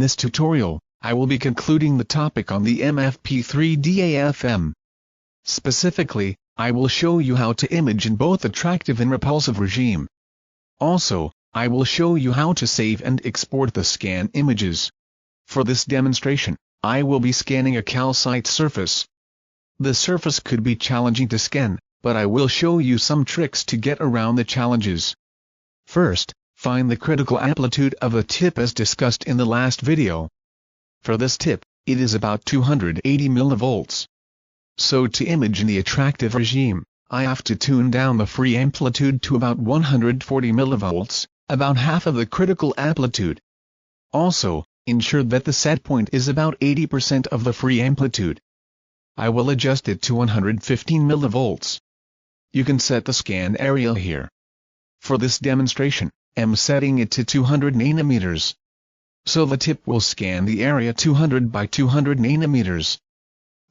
this tutorial, I will be concluding the topic on the MFP-3D AFM. Specifically, I will show you how to image in both attractive and repulsive regime. Also, I will show you how to save and export the scan images. For this demonstration, I will be scanning a calcite surface. The surface could be challenging to scan, but I will show you some tricks to get around the challenges. First, find the critical amplitude of a tip as discussed in the last video. For this tip, it is about 280 mV. So to image in the attractive regime, I have to tune down the free amplitude to about 140 mV, about half of the critical amplitude. Also, ensure that the set point is about 80% of the free amplitude. I will adjust it to 115 mV. You can set the scan area here. For this demonstration, I'm setting it to 200 nanometers. So the tip will scan the area 200 by 200 nanometers.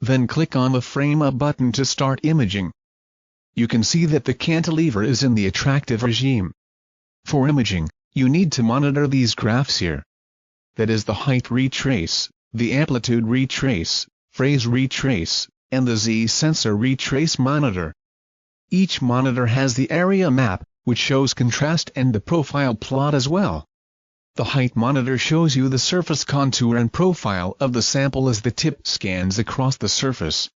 Then click on the Frame Up button to start imaging. You can see that the cantilever is in the attractive regime. For imaging, you need to monitor these graphs here. That is the height retrace, the amplitude retrace, phase retrace, and the Z-sensor retrace monitor. Each monitor has the area map, which shows contrast and the profile plot as well. The height monitor shows you the surface contour and profile of the sample as the tip scans across the surface.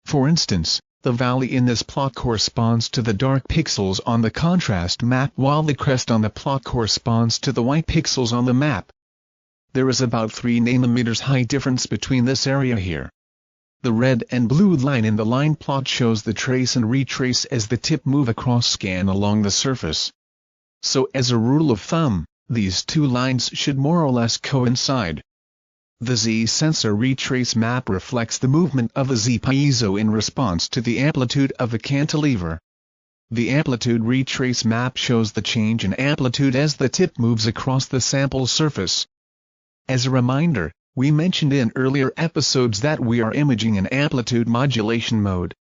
For instance, the valley in this plot corresponds to the dark pixels on the contrast map while the crest on the plot corresponds to the white pixels on the map. There is about 3 nanometers height difference between this area here. The red and blue line in the line plot shows the trace and retrace as the tip move across scan along the surface. So as a rule of thumb, these two lines should more or less coincide. The Z-sensor retrace map reflects the movement of the Z-piezo in response to the amplitude of the cantilever. The amplitude retrace map shows the change in amplitude as the tip moves across the sample surface. As a reminder, we mentioned in earlier episodes that we are imaging in amplitude modulation mode.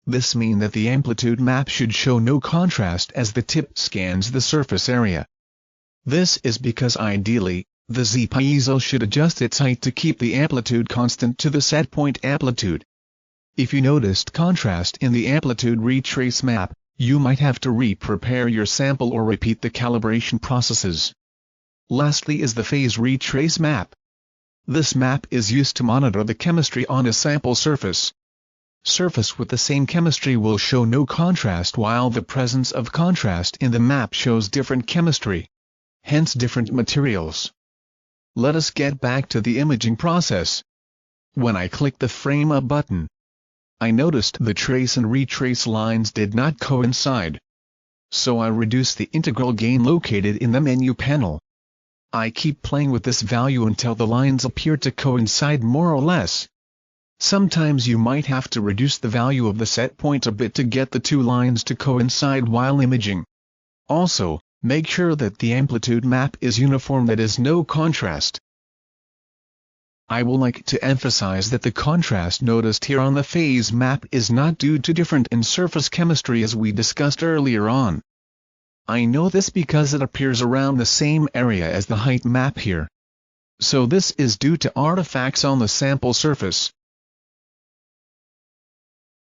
This means that the amplitude map should show no contrast as the tip scans the surface area. This is because ideally, the Z-piezo should adjust its height to keep the amplitude constant to the set point amplitude. If you noticed contrast in the amplitude retrace map, you might have to re-prepare your sample or repeat the calibration processes. Lastly is the phase retrace map. This map is used to monitor the chemistry on a sample surface. Surface with the same chemistry will show no contrast while the presence of contrast in the map shows different chemistry. Hence different materials. Let us get back to the imaging process. When I click the Frame Up button, I noticed the trace and retrace lines did not coincide. So I reduced the integral gain located in the menu panel. I keep playing with this value until the lines appear to coincide more or less. Sometimes you might have to reduce the value of the set point a bit to get the two lines to coincide while imaging. Also, make sure that the amplitude map is uniform, that is no contrast. I would like to emphasize that the contrast noticed here on the phase map is not due to different in surface chemistry as we discussed earlier on. I know this because it appears around the same area as the height map here. So this is due to artifacts on the sample surface.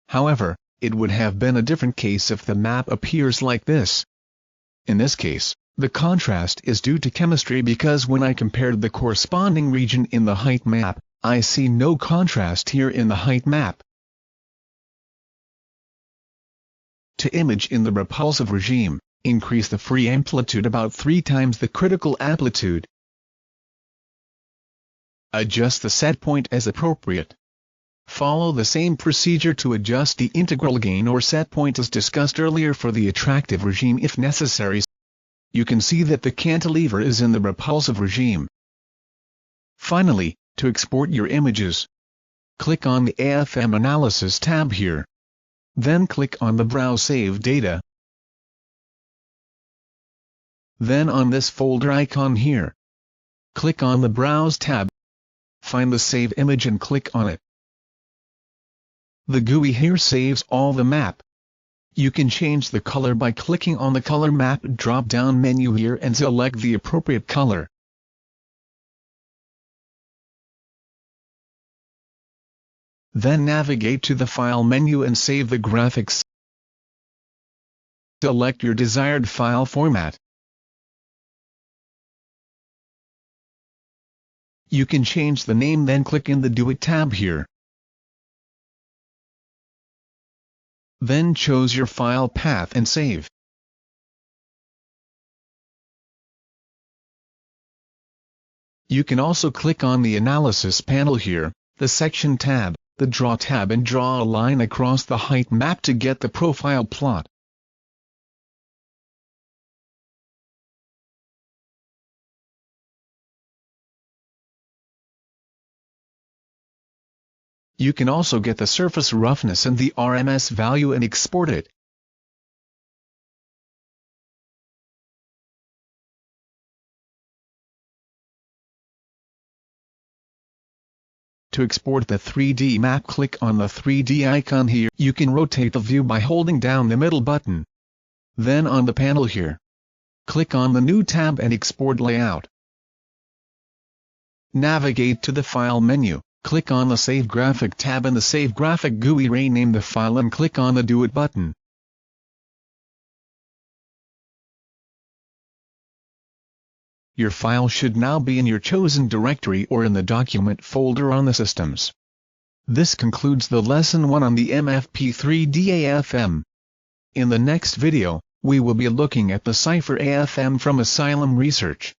However, it would have been a different case if the map appears like this. In this case, the contrast is due to chemistry because when I compared the corresponding region in the height map, I see no contrast here in the height map. To image in the repulsive regime, increase the free amplitude about 3 times the critical amplitude. Adjust the set point as appropriate. Follow the same procedure to adjust the integral gain or set point as discussed earlier for the attractive regime if necessary. You can see that the cantilever is in the repulsive regime. Finally, to export your images, click on the AFM Analysis tab here. Then click on the Browse Save Data. Then on this folder icon here, click on the Browse tab. Find the Save Image and click on it. The GUI here saves all the map. You can change the color by clicking on the Color Map drop-down menu here and select the appropriate color. Then navigate to the File menu and save the graphics. Select your desired file format. You can change the name, then click in the Do It tab here. Then choose your file path and save. You can also click on the Analysis panel here, the Section tab, the Draw tab, and draw a line across the height map to get the profile plot. You can also get the surface roughness and the RMS value and export it. To export the 3D map, click on the 3D icon here. You can rotate the view by holding down the middle button. Then on the panel here, click on the New tab and Export Layout. Navigate to the File menu, click on the Save Graphic tab and the Save Graphic GUI. Rename the file and click on the Do It button. Your file should now be in your chosen directory or in the document folder on the systems. This concludes the lesson 1 on the MFP-3D AFM. In the next video, we will be looking at the Cipher AFM from Asylum research.